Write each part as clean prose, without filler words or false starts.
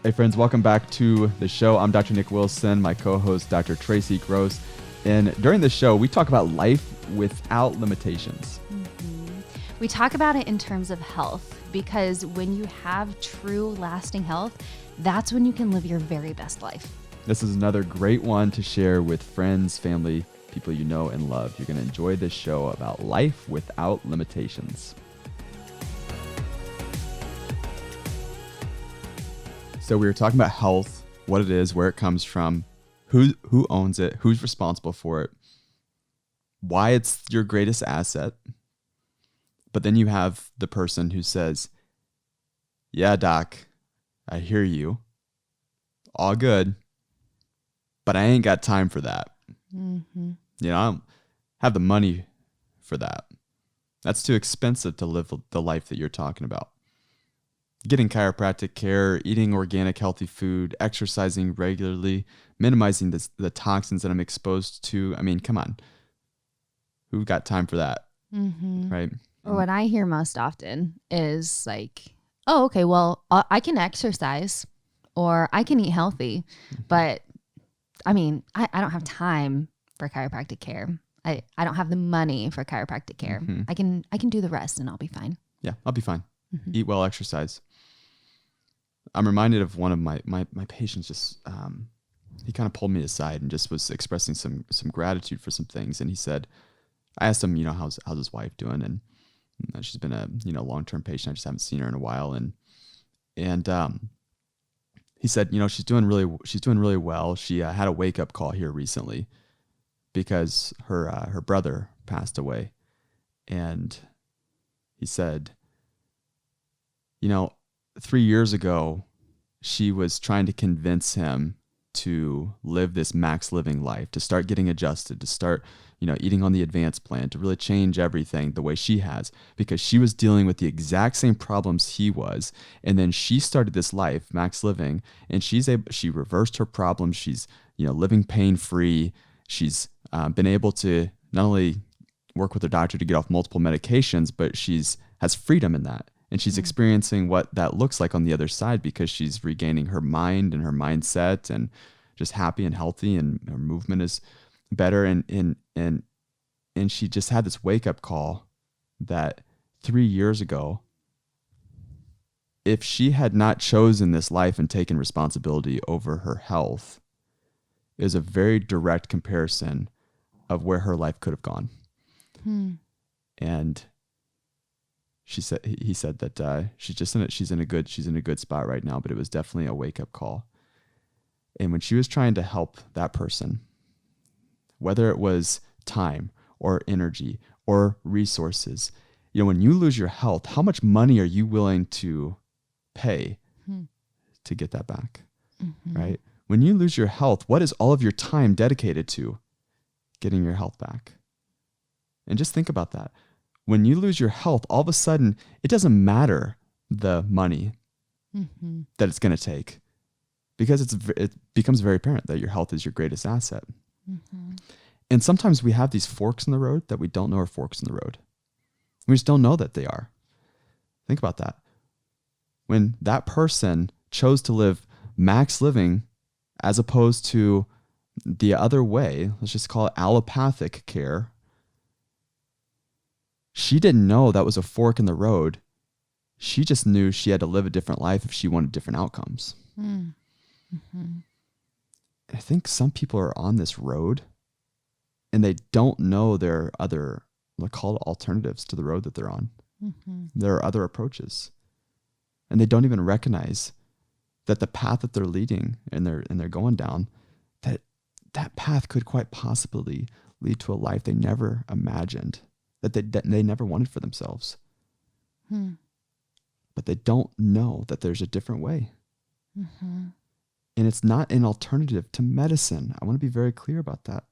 Hey friends, welcome back to the show. I'm Dr. Nick Wilson, my co-host Dr. Traci Gross. And during the show, we talk about life without limitations. Mm-hmm. We talk about it in terms of health, because when you have true lasting health, that's when you can live your very best life. This is another great one to share with friends, family, people you know and love. You're going to enjoy this show about life without limitations. So we were talking about health, what it is, where it comes from, who owns it, who's responsible for it, why it's your greatest asset. But then you have the person who says, yeah, doc, I hear you. All good, but I ain't got time for that. Mm-hmm. You know, I don't have the money for that. That's too expensive to live the life that you're talking about. Getting chiropractic care, eating organic, healthy food, exercising regularly, minimizing the toxins that I'm exposed to. I mean, come on. Who got time for that? Mm-hmm. Right? Or what I hear most often is like, oh, okay, well, I can exercise or I can eat healthy, but I mean, I don't have time for chiropractic care. I don't have the money for chiropractic care. Mm-hmm. I can do the rest and I'll be fine. Yeah, I'll be fine. Mm-hmm. Eat well, exercise. I'm reminded of one of my patients. Just he kind of pulled me aside and just was expressing some gratitude for some things. And he said, I asked him, how's his wife doing? And she's been a long-term patient. I just haven't seen her in a while. And he said, she's doing really well. She had a wake up call here recently because her brother passed away, and he said, 3 years ago, she was trying to convince him to live this max living life, to start getting adjusted, to start, eating on the advanced plan, to really change everything the way she has, because she was dealing with the exact same problems he was. And then she started this life, max living, and she reversed her problems. She's, living pain free. She's been able to not only work with her doctor to get off multiple medications, but has freedom in that. And she's experiencing what that looks like on the other side, because she's regaining her mind and her mindset and just happy and healthy, and her movement is better. And she just had this wake up call that 3 years ago, if she had not chosen this life and taken responsibility over her health, is a very direct comparison of where her life could have gone. And he said that she's in a good spot right now, but it was definitely a wake up call. And when she was trying to help that person, whether it was time or energy or resources, when you lose your health, how much money are you willing to pay to get that back? Mm-hmm. Right? When you lose your health, what is all of your time dedicated to getting your health back? And just think about that. When you lose your health, all of a sudden, it doesn't matter the money that it's going to take, because it becomes very apparent that your health is your greatest asset. Mm-hmm. And sometimes we have these forks in the road that we don't know are forks in the road. We just don't know that they are. Think about that. When that person chose to live max living as opposed to the other way, let's just call it allopathic care, she didn't know that was a fork in the road. She just knew she had to live a different life if she wanted different outcomes. Mm-hmm. I think some people are on this road and they don't know there are other, let's call it alternatives to the road that they're on. Mm-hmm. There are other approaches, and they don't even recognize that the path that they're leading and they're going down, that path could quite possibly lead to a life they never imagined, that they never wanted for themselves. But they don't know that there's a different way. Mm-hmm. And it's not an alternative to medicine. I want to be very clear about that.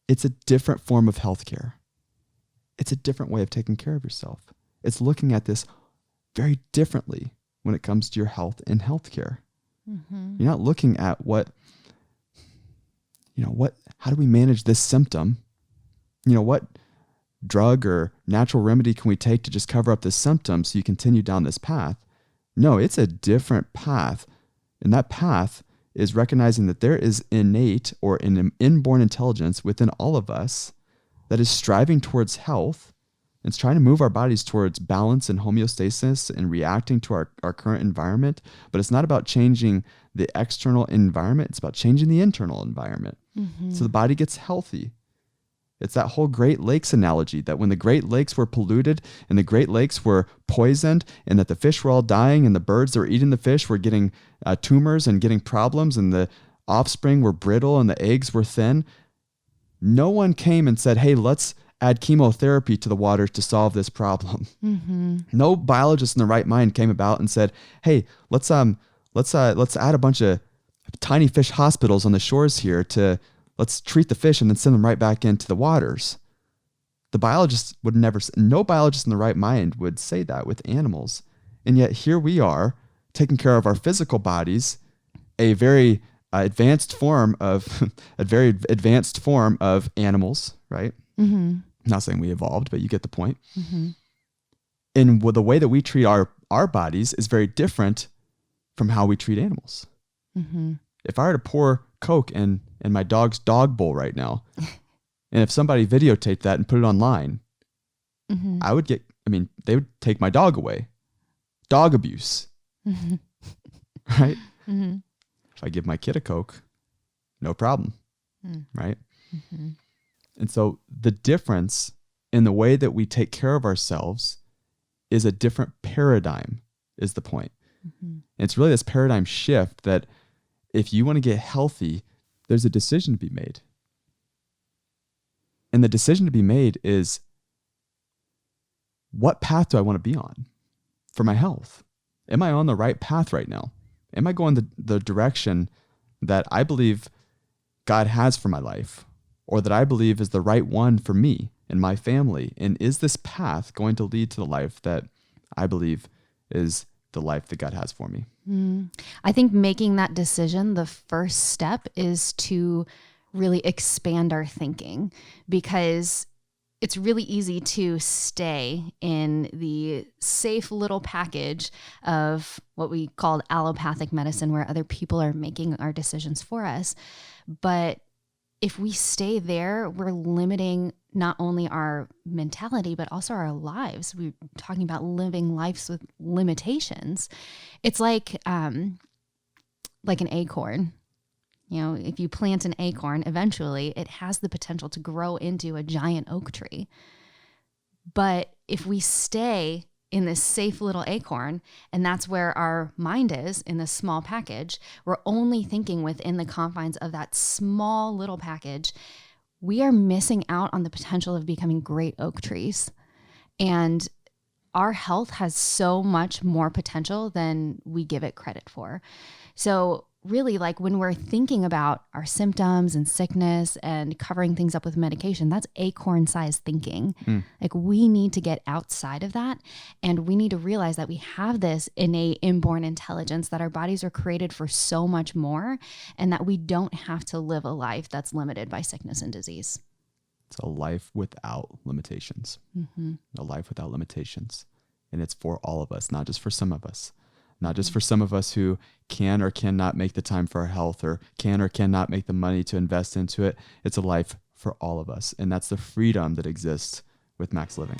It's a different form of healthcare. It's a different way of taking care of yourself. It's looking at this very differently when it comes to your health and healthcare. Mm-hmm. You're not looking at how do we manage this symptom? What drug or natural remedy can we take to just cover up this symptom so you continue down this path? No, it's a different path And that path is recognizing that there is innate or an inborn intelligence within all of us that is striving towards health. It's trying to move our bodies towards balance and homeostasis and reacting to our current environment. But it's not about changing the external environment. It's about changing the internal environment. So the body gets healthy. It's that whole Great Lakes analogy that when the Great Lakes were polluted and the Great Lakes were poisoned and that the fish were all dying and the birds that were eating the fish were getting tumors and getting problems and the offspring were brittle and the eggs were thin, no one came and said, hey, let's add chemotherapy to the water to solve this problem. No biologist in the right mind came about and said, hey, let's add a bunch of tiny fish hospitals on the shores here to let's treat the fish and then send them right back into the waters. The biologists would never, no biologist in the right mind would say that with animals. And yet here we are taking care of our physical bodies, a very advanced form of animals, right? I'm not saying we evolved, but you get the point. And the way that we treat our bodies is very different from how we treat animals. If I were to pour Coke in my dog's dog bowl right now, and if somebody videotaped that and put it online, they would take my dog away. Dog abuse. Right? If I give my kid a Coke, no problem. Right? And so the difference in the way that we take care of ourselves is a different paradigm, is the point. And it's really this paradigm shift that if you want to get healthy, there's a decision to be made. And the decision to be made is, what path do I want to be on for my health? Am I on the right path right now? Am I going the direction that I believe God has for my life, or that I believe is the right one for me and my family? And is this path going to lead to the life that I believe is the life that God has for me? I think making that decision, the first step is to really expand our thinking, because it's really easy to stay in the safe little package of what we call allopathic medicine, where other people are making our decisions for us. But if we stay there, we're limiting not only our mentality, but also our lives. We're talking about living lives with limitations. It's like an acorn. You know, if you plant an acorn, eventually it has the potential to grow into a giant oak tree. But if we stay in this safe little acorn, and that's where our mind is, in this small package, we're only thinking within the confines of that small little package, we are missing out on the potential of becoming great oak trees. And our health has so much more potential than we give it credit for. So really, like when we're thinking about our symptoms and sickness and covering things up with medication, that's acorn-sized thinking. Like we need to get outside of that, and we need to realize that we have this innate inborn intelligence, that our bodies are created for so much more, and that we don't have to live a life that's limited by sickness and disease. It's a life without limitations. A life without limitations. And it's for all of us, not just for some of us. Not just for some of us who can or cannot make the time for our health, or can or cannot make the money to invest into it. It's a life for all of us. And that's the freedom that exists with Max Living.